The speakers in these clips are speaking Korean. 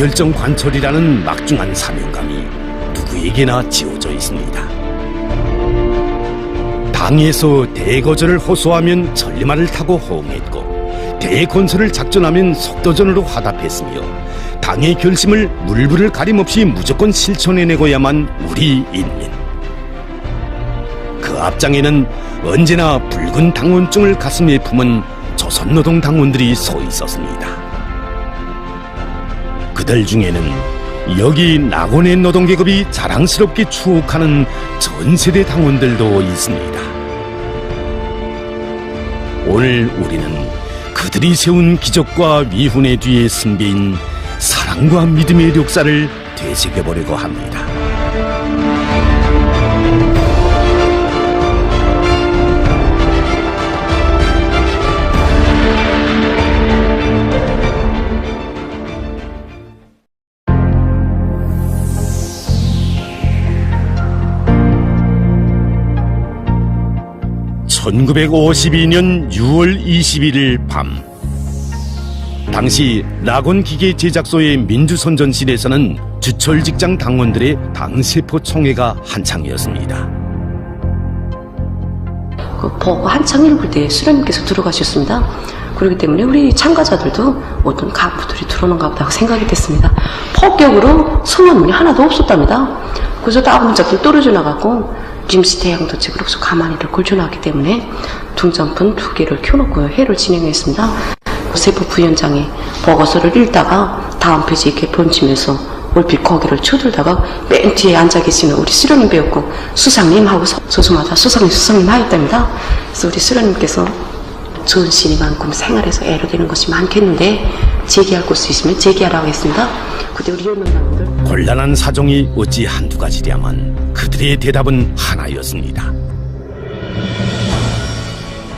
의사결정 관철이라는 막중한 사명감이 누구에게나 지어져 있습니다. 당에서 대거절을 호소하면 전리말을 타고 호응했고, 대건설을 작전하면 속도전으로 화답했으며, 당의 결심을 물불을 가림없이 무조건 실천해내고야만 우리 인민. 그 앞장에는 언제나 붉은 당원증을 가슴에 품은 조선노동 당원들이 서 있었습니다. 그들 중에는 여기 낙원의 노동계급이 자랑스럽게 추억하는 전세대 당원들도 있습니다. 오늘 우리는 그들이 세운 기적과 위훈의 뒤에 숨겨인 사랑과 믿음의 역사를 되새겨보려고 합니다. (1952년 6월 21일) 밤, 당시 낙원기계 제작소의 민주선전실에서는 주철직장 당원들의 당세포 총회가 한창이었습니다. 버거 한창 읽을 때 수련님께서 들어가셨습니다. 그렇기 때문에 우리 참가자들도 어떤 간부들이 들어오는가 보다 생각이 됐습니다. 폭격으로 성원문이 하나도 없었답니다. 그래서 다른 문짝들 떨어져 나가고 김씨 대양도책으로 가만히 걸쳐 나왔기 때문에 둥전폰 2개를 켜놓고 회를 진행했습니다. 세포 부위원장이 버거서를 읽다가 다음 페이지 이렇게 번지면서 얼핏 거기를 쳐들다가 맨 뒤에 앉아 계시는 우리 수련님 배웠고 수상님하고 소수마다 수상님 하였답니다. 그래서 우리 수련님께서 좋은 신이만큼 생활에서 애로되는 것이 많겠는데 제기할 곳이 있으면 제기하라고 했습니다. 그때 우리 연명당들 곤란한 사정이 어찌 한두 가지랴만 그들의 대답은 하나였습니다.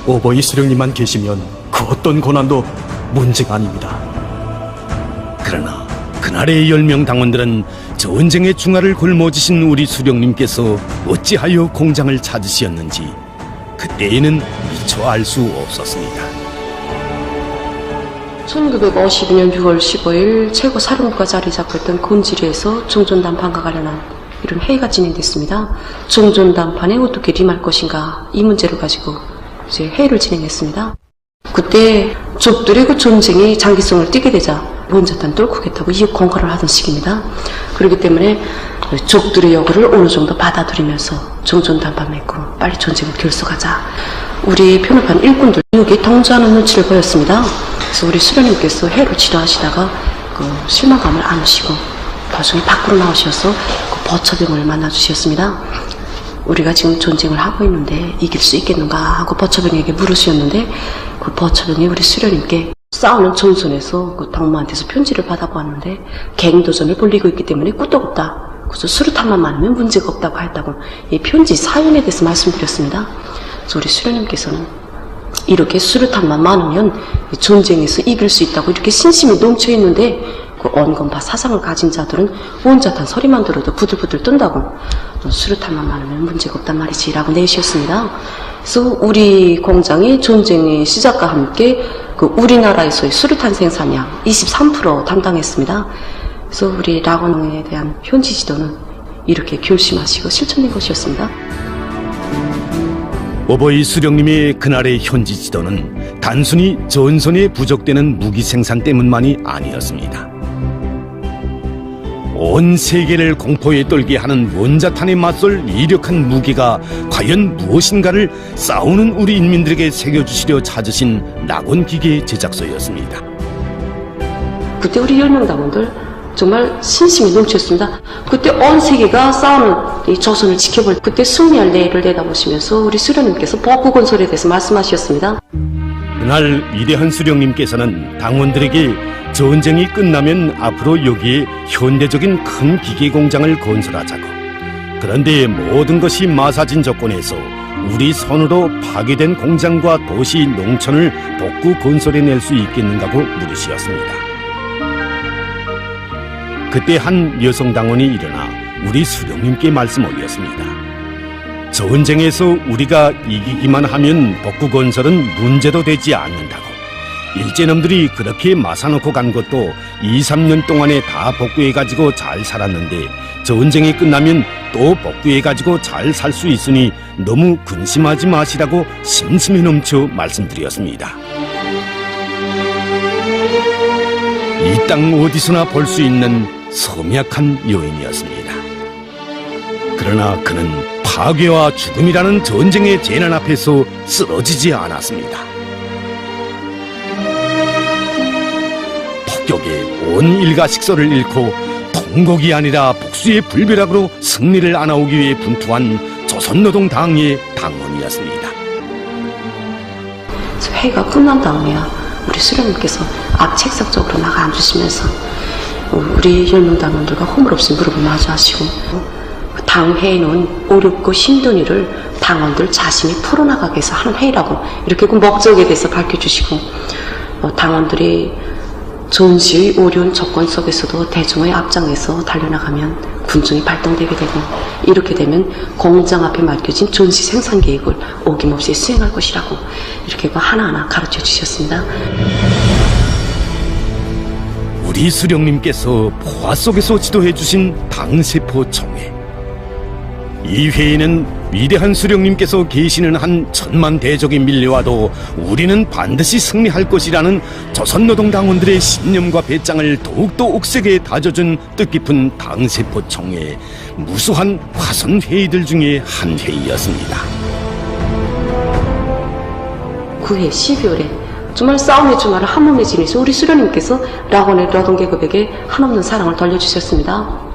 오버이 수령님만 계시면 그 어떤 고난도 문제가 아닙니다. 그러나 그날의 10명 당원들은 전쟁의 중화를 굶어지신 우리 수령님께서 어찌하여 공장을 찾으셨는지 그때에는 미처 알 수 없었습니다. 1952년 6월 15일 최고 사령부가 자리 잡고 있던 곤지리에서 종전담판과 관련한 이런 회의가 진행됐습니다. 종전담판에 어떻게 임할 것인가 이 문제를 가지고 이제 회의를 진행했습니다. 그때 족들의 그 전쟁이 장기성을 띠게 되자 원자탄 뚫고겠다고 이익 공갈을 하던 시기입니다. 그렇기 때문에 족들의 요구를 어느 정도 받아들이면서 종전담판 맺고 빨리 전쟁을 결석하자. 우리 편협한 일꾼들 여기 동조하는 눈치를 보였습니다. 그래서 우리 수련님께서 회로 지도하시다가 그 실망감을 안으시고 나중에 밖으로 나오셔서 그 버처병을 만나주셨습니다. 우리가 지금 전쟁을 하고 있는데 이길 수 있겠는가 하고 버처병에게 물으셨는데 그 버처병이 우리 수련님께 싸우는 전선에서 그 당무한테서 편지를 받아보았는데 갱도전을 벌이고 있기 때문에 끄떡없다. 그래서 수류탄만 많으면 문제가 없다고 했다고 이 편지 사연에 대해서 말씀드렸습니다. 그래서 우리 수련님께서는 이렇게 수류탄만 많으면 전쟁에서 이길 수 있다고 이렇게 신심이 넘쳐 있는데 그 언건파 사상을 가진 자들은 원자탄 소리만 들어도 부들부들 뜬다고 수류탄만 많으면 문제가 없단 말이지 라고 내셨습니다. 그래서 우리 공장이 전쟁의 시작과 함께 그 우리나라에서의 수류탄 생산량 23% 담당했습니다. 그래서 우리 낙원에 대한 현지 지도는 이렇게 결심하시고 실천된 것이었습니다. 오버이 수령님의 그날의 현지 지도는 단순히 전선에 부족되는 무기 생산 때문만이 아니었습니다. 온 세계를 공포에 떨게 하는 원자탄에 맞설 이력한 무기가 과연 무엇인가를 싸우는 우리 인민들에게 새겨주시려 찾으신 낙원기계 제작소였습니다. 그때 우리 10명 당원들 정말 신심이 넘쳤습니다. 그때 온 세계가 싸우는 이 조선을 지켜볼 그때 승리할 내일을 내다보시면서 우리 수령님께서 복구건설에 대해서 말씀하셨습니다. 그날 위대한 수령님께서는 당원들에게 전쟁이 끝나면 앞으로 여기에 현대적인 큰 기계 공장을 건설하자고, 그런데 모든 것이 마사진 조건에서 우리 손으로 파괴된 공장과 도시, 농촌을 복구 건설해낼 수 있겠는가고 물으시었습니다. 그때 한 여성 당원이 일어나 우리 수령님께 말씀 올렸습니다. 전쟁에서 우리가 이기기만 하면 복구 건설은 문제도 되지 않는다고. 일제놈들이 그렇게 마사놓고 간 것도 2, 3년 동안에 다 복구해가지고 잘 살았는데 전쟁이 끝나면 또 복구해가지고 잘 살 수 있으니 너무 근심하지 마시라고 심심해 넘쳐 말씀드렸습니다. 이 땅 어디서나 볼 수 있는 섬약한 여인이었습니다. 그러나 그는 파괴와 죽음이라는 전쟁의 재난 앞에서 쓰러지지 않았습니다. 폭격에 온 일가 식소를 잃고 통곡이 아니라 복수의 불벼락으로 승리를 안아오기 위해 분투한 조선노동당의 당원이었습니다. 회의가 끝난 다음에야 우리 수령님께서 앞 책상 쪽으로 나가 앉으시면서 우리 10명 당원들과 허물없이 무릎을 마주하시고 당 회의는 어렵고 힘든 일을 당원들 자신이 풀어나가기 위해서 하는 회의라고 이렇게 그 목적에 대해서 밝혀주시고 당원들이 전시의 어려운 조건 속에서도 대중의 앞장에서 달려나가면 군중이 발동되게 되고 이렇게 되면 공장 앞에 맡겨진 전시 생산 계획을 어김없이 수행할 것이라고 이렇게 하나하나 가르쳐 주셨습니다. 우리 수령님께서 포화 속에서 지도해 주신 당세포 총회. 이 회의는 위대한 수령님께서 계시는 한 천만대적이 밀려와도 우리는 반드시 승리할 것이라는 조선노동당원들의 신념과 배짱을 더욱더 옥색에 다져준 뜻깊은 당세포 총회, 무수한 화선 회의들 중에 한 회의였습니다. 9해 12월에 정말 싸움의 주말을 한 몸에 지내서 우리 수령님께서 락원의 노동계급에게 한없는 사랑을 돌려주셨습니다.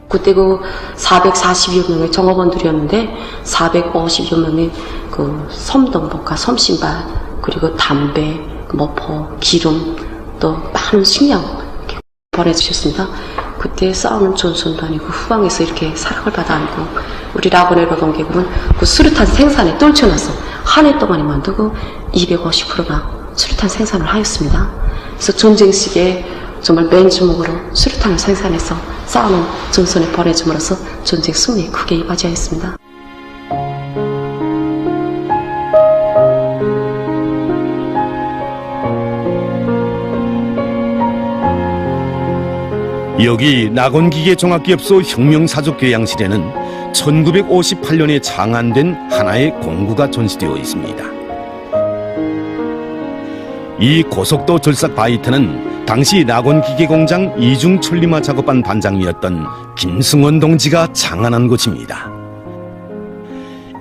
그때 그 440여 명의 종업원들이었는데 450여 명의 그 섬동복과 섬신발 그리고 담배, 모포, 기름 또 많은 식량 이렇게 보내주셨습니다. 그때 싸우는 전선도 아니고 후방에서 이렇게 사랑을 받아 안고 우리 라고네 노동계급은 그 수류탄 생산에 떨쳐놔서 한 해 동안에 만들고 250%나 수류탄 생산을 하였습니다. 그래서 전쟁 시기에 정말 맨주먹으로 수류탄을 생산해서 싸우는 전선에 보내줌으로써 전쟁 승리에 크게 이바지하였습니다. 여기 낙원기계종합기업소 혁명사족교양실에는 1958년에 창안된 하나의 공구가 전시되어 있습니다. 이 고속도 절삭 바이트는 당시 낙원기계공장 이중 천리마 작업반 반장이었던 김승원 동지가 창안한 곳입니다.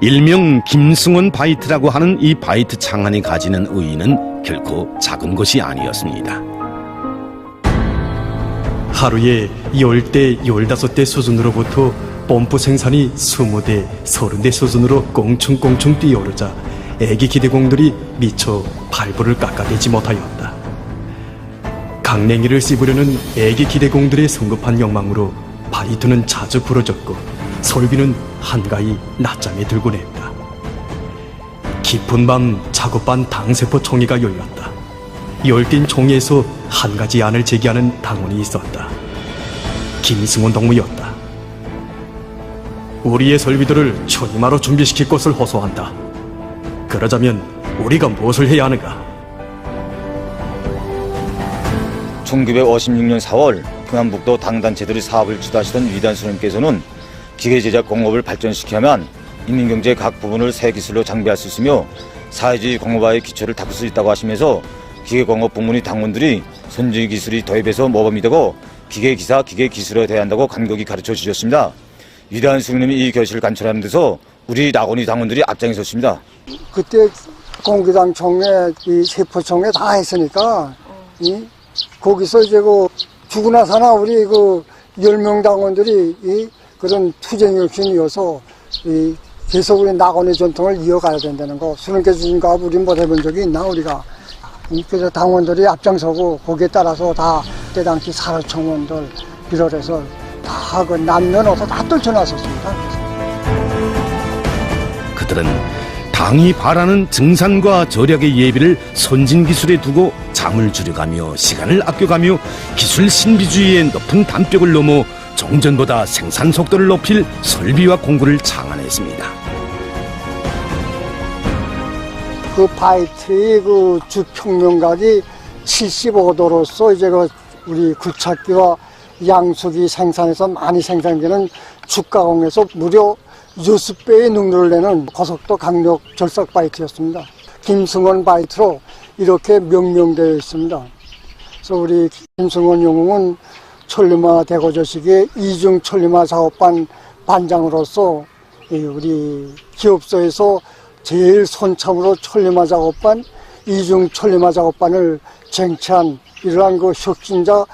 일명 김승원 바이트라고 하는 이 바이트 창안이 가지는 의의는 결코 작은 것이 아니었습니다. 하루에 10대, 15대 수준으로부터 펌프 생산이 20대, 30대 수준으로 꽁충꽁충 뛰어오르자 애기 기대공들이 미처 발부를 깎아내지 못하였다. 강냉이를 씹으려는 애기 기대공들의 성급한 욕망으로 바이트는 자주 부러졌고 설비는 한가히 낮잠에 들곤 했다. 깊은 밤 작업반 당세포 총회가 열렸다. 열띤 총회에서 한 가지 안을 제기하는 당원이 있었다. 김승원 동무였다. 우리의 설비들을 천이마로 준비시킬 것을 호소한다. 그러자면 우리가 무엇을 해야 하는가? 1956년 4월 평안북도 당단체들이 사업을 주도하시던 위대한 수령님께서는 기계제작 공업을 발전시키려면 인민경제 각 부분을 새 기술로 장비할 수 있으며 사회주의 공업화의 기초를 닦을 수 있다고 하시면서 기계공업 부문의 당원들이 선진 기술이 도입해서 모범이 되고 기계기사, 기계기술에 대해야 한다고 간곡히 가르쳐 주셨습니다. 위대한 수령님이 이 결실을 관철하는 데서 우리 낙원의 당원들이 앞장에 섰습니다. 그때 공기당 총회, 이 세포총회 다 했으니까 거기서 이제 그 죽으나 사나 우리 그 10명 당원들이 그런 투쟁 욕심이어서 계속 우리 낙원의 전통을 이어가야 된다는 거. 수령께서 주신 거 우리 못 해본 적이 있나 우리가. 그래서 당원들이 앞장서고 거기에 따라서 다 그때 당시 사회청원들 비롯해서 다 그 남녀노소 다 떨쳐놨었습니다. 그들은 당이 바라는 증산과 절약의 예비를 선진기술에 두고 잠을 줄여가며 시간을 아껴가며 기술 신비주의의 높은 담벽을 넘어 종전보다 생산 속도를 높일 설비와 공구를 창안했습니다. 그 바이트의 그 주평면각이 75도로서 이제 그 우리 굴착기와 양수기 생산에서 많이 생산되는 주가공에서 무려 6배의 능률을 내는 고속도 강력 절삭 바이트였습니다. 김승원 바이트로 이렇게 명명되어 있습니다. 그래서 우리 김승원 영웅은 천리마 대거저식의 이중 천리마 작업반 반장으로서 우리 기업소에서 제일 손참으로 천리마 작업반, 이중 천리마 작업반을 쟁취한 이러한 그 혁신자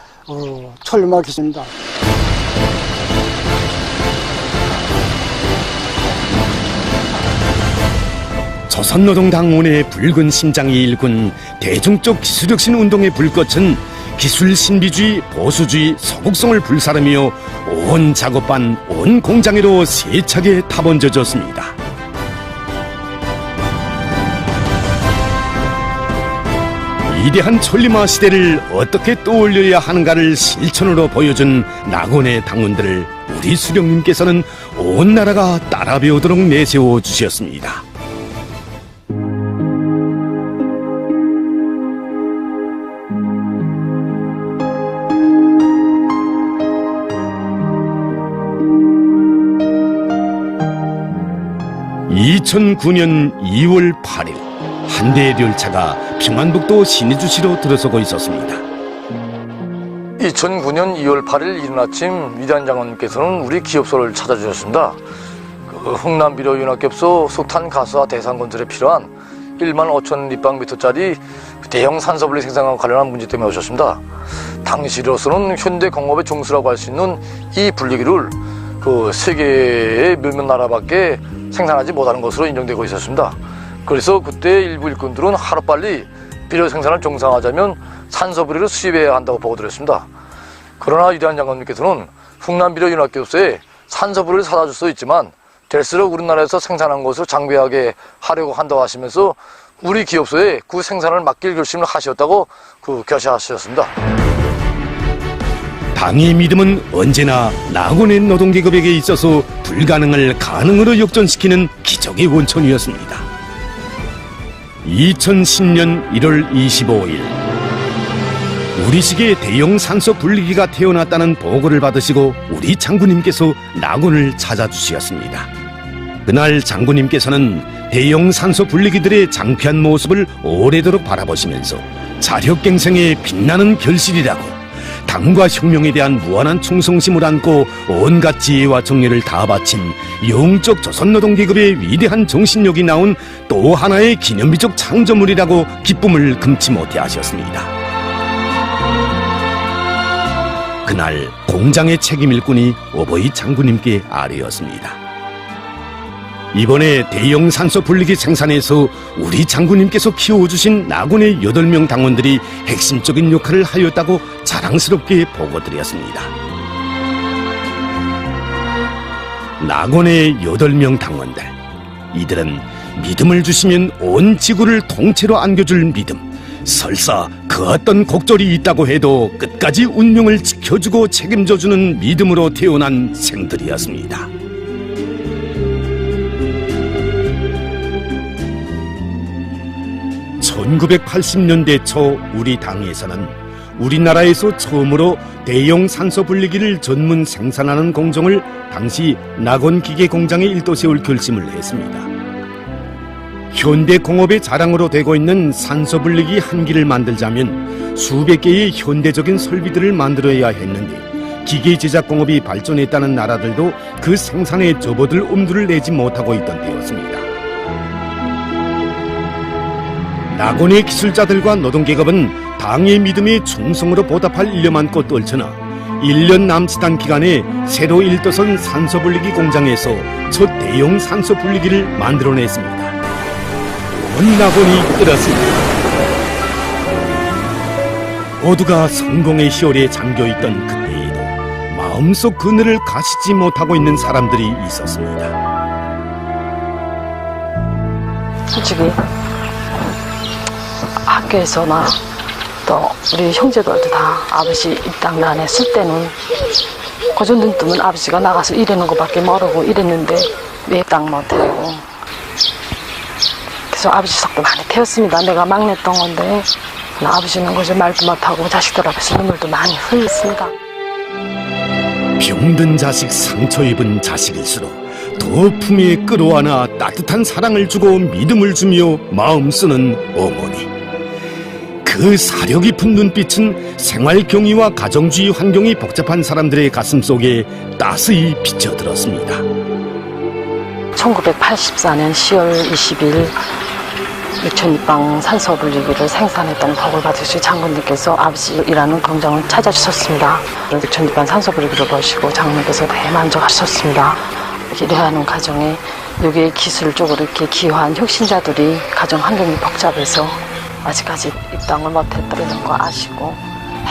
천리마 기수입니다. 조선노동당원의 붉은 심장이 일군 대중적 기술혁신 운동의 불꽃은 기술 신비주의, 보수주의, 서국성을 불사르며 온 작업반, 온 공장으로 세차게 타번져졌습니다. 위대한 천리마 시대를 어떻게 떠올려야 하는가를 실천으로 보여준 낙원의 당원들을 우리 수령님께서는 온 나라가 따라 배우도록 내세워 주셨습니다. (2009년 2월 8일) 한 대의 열차가 평안북도 신의주시로 들어서고 있었습니다. 2009년 2월 8일 이른 아침 위대한 장관님께서는 우리 기업소를 찾아주셨습니다. 흥남비료윤활기업소 석탄 가스화 대상 건설에 필요한 1만 5천立方미터짜리 대형 산소분리 생산과 관련한 문제 때문에 오셨습니다. 당시로서는 현대공업의 종수라고 할 수 있는 이 분리기를 세계의 몇몇 나라밖에 생산하지 못하는 것으로 인정되고 있었습니다. 그래서 그때 일부 일꾼들은 하루빨리 비료 생산을 정상화하자면 산소비료를 수입해야 한다고 보고드렸습니다. 그러나 위대한 장관님께서는 흥남비료윤활기업소에 산소비료를 사다 줄 수 있지만 될수록 우리나라에서 생산한 것을 장비하게 하려고 한다고 하시면서 우리 기업소에 그 생산을 맡길 결심을 하셨다고 결심하셨습니다. 당의 믿음은 언제나 낙원의 노동계급에게 있어서 불가능을 가능으로 역전시키는 기적의 원천이었습니다. 2010년 1월 25일 우리식의 대형 산소 분리기가 태어났다는 보고를 받으시고 우리 장군님께서 낙원을 찾아주셨습니다. 그날 장군님께서는 대형 산소 분리기들의 장피한 모습을 오래도록 바라보시면서 자력갱생의 빛나는 결실이라고 당과 혁명에 대한 무한한 충성심을 안고 온갖 지혜와 정열을 다 바친 영적 조선노동계급의 위대한 정신력이 나온 또 하나의 기념비적 창조물이라고 기쁨을 금치 못해 하셨습니다. 그날 공장의 책임 일꾼이 어버이 장군님께 아뢰었습니다. 이번에 대형 산소 분리기 생산에서 우리 장군님께서 키워주신 낙원의 8명 당원들이 핵심적인 역할을 하였다고 자랑스럽게 보고드렸습니다. 낙원의 8명 당원들, 이들은 믿음을 주시면 온 지구를 통째로 안겨줄 믿음, 설사 그 어떤 곡절이 있다고 해도 끝까지 운명을 지켜주고 책임져주는 믿음으로 태어난 생들이었습니다. 1980년대 초 우리 당에서는 우리나라에서 처음으로 대형 산소 분리기를 전문 생산하는 공정을 당시 낙원기계공장에 일도 세울 결심을 했습니다. 현대공업의 자랑으로 되고 있는 산소 분리기 한 기를 만들자면 수백 개의 현대적인 설비들을 만들어야 했는데 기계 제작 공업이 발전했다는 나라들도 그 생산에 접어들 엄두를 내지 못하고 있던 때였습니다. 낙원의 기술자들과 노동계급은 당의 믿음에 충성으로 보답할 일념만 껏 떨쳐나 1년 남짓한 기간에 새로 일도선 산소분리기 공장에서 첫 대형 산소분리기를 만들어냈습니다. 온 낙원이 끓었습니다. 모두가 성공의 희열에 잠겨있던 그때에도 마음속 그늘을 가시지 못하고 있는 사람들이 있었습니다. 솔직히 학교에서나 또 우리 형제들도 다 아버지 입당 안 했을 때는 그저 눈 뜨면 아버지가 나가서 일하는 것밖에 모르고 이랬는데 왜 딱 못하고 그래서 아버지 속도 많이 태웠습니다. 내가 막내였던 건데 아버지는 그저 말도 못하고 자식들 앞에서 눈물도 많이 흘렸습니다. 병든 자식, 상처 입은 자식일수록 더 품에 끌어안아 따뜻한 사랑을 주고 믿음을 주며 마음 쓰는 어머니. 그 사려 깊은 눈빛은 생활 경위와 가정주의 환경이 복잡한 사람들의 가슴 속에 따스히 비쳐들었습니다. 1984년 10월 20일 육천리빵 산소 분리기를 생산했다는 덕을 받으신 장군님께서 아버지 일하는 공장을 찾아주셨습니다. 육천리빵 산소 분리기를 보시고 장군님께서 대만족하셨습니다. 일하는 과정에 여기에 기술 쪽으로 이렇게 기여한 혁신자들이 가정 환경이 복잡해서 아직까지 입당을 못했다는 거 아시고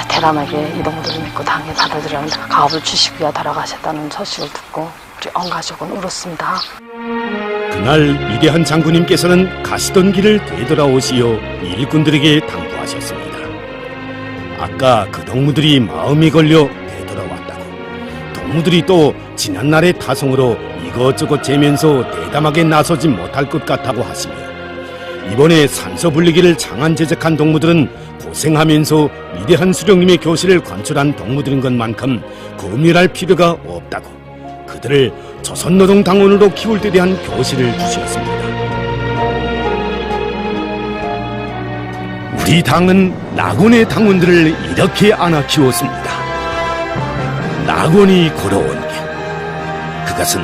대담하게 이 동무들을 믿고 당에 받아들였는데 가업을 주시고야 돌아가셨다는 소식을 듣고 우리 온 가족은 울었습니다. 그날 위대한 장군님께서는 가시던 길을 되돌아오시어 일꾼들에게 당부하셨습니다. 아까 그 동무들이 마음이 걸려 되돌아왔다고. 동무들이 또 지난날의 타성으로 이것저것 재면서 대담하게 나서지 못할 것 같다고 하시며 이번에 산소 분리기를 장안 제작한 동무들은 고생하면서 위대한 수령님의 교실을 관출한 동무들인 것만큼 고민할 필요가 없다고 그들을 조선노동당원으로 키울 때 대한 교실을 주셨습니다. 우리 당은 낙원의 당원들을 이렇게 안아 키웠습니다. 낙원이 걸어온 길. 그것은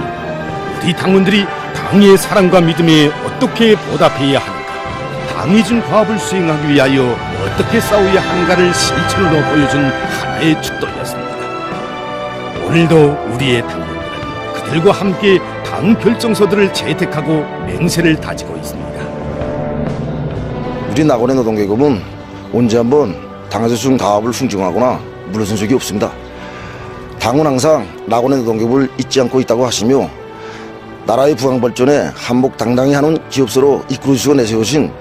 우리 당원들이 당의 사랑과 믿음에 어떻게 보답해야 하는가, 당이 준 과업을 수행하기 위하여 어떻게 싸워야 하는가를 실천으로 보여준 하나의 축도였습니다. 오늘도 우리의 당원들은 그들과 함께 당 결정서들을 채택하고 맹세를 다지고 있습니다. 우리 낙원의 노동계급은 언제 한번 당에서 준 가업을 숭증하거나 물러선 적이 없습니다. 당은 항상 낙원의 노동계급을 잊지 않고 있다고 하시며 나라의 부강발전에 한몫당당히 하는 기업소로 이끌어주시고 내세우신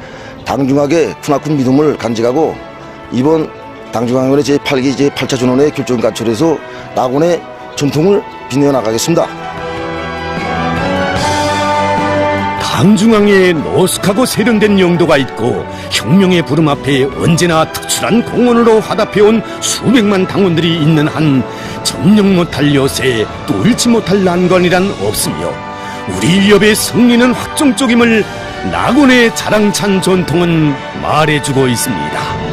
당중학의 크나큰 믿음을 간직하고 이번 당중학원의 제8기 제8차 전원의 결정 관철에서 낙원의 전통을 빛내어 나가겠습니다. 당중앙에 노숙하고 세련된 영도가 있고 혁명의 부름 앞에 언제나 특출한 공헌으로 화답해온 수백만 당원들이 있는 한 점령 못할 요새 뚫지 못할 난관이란 없으며 우리 위협의 승리는 확정적임을 낙원의 자랑찬 전통은 말해주고 있습니다.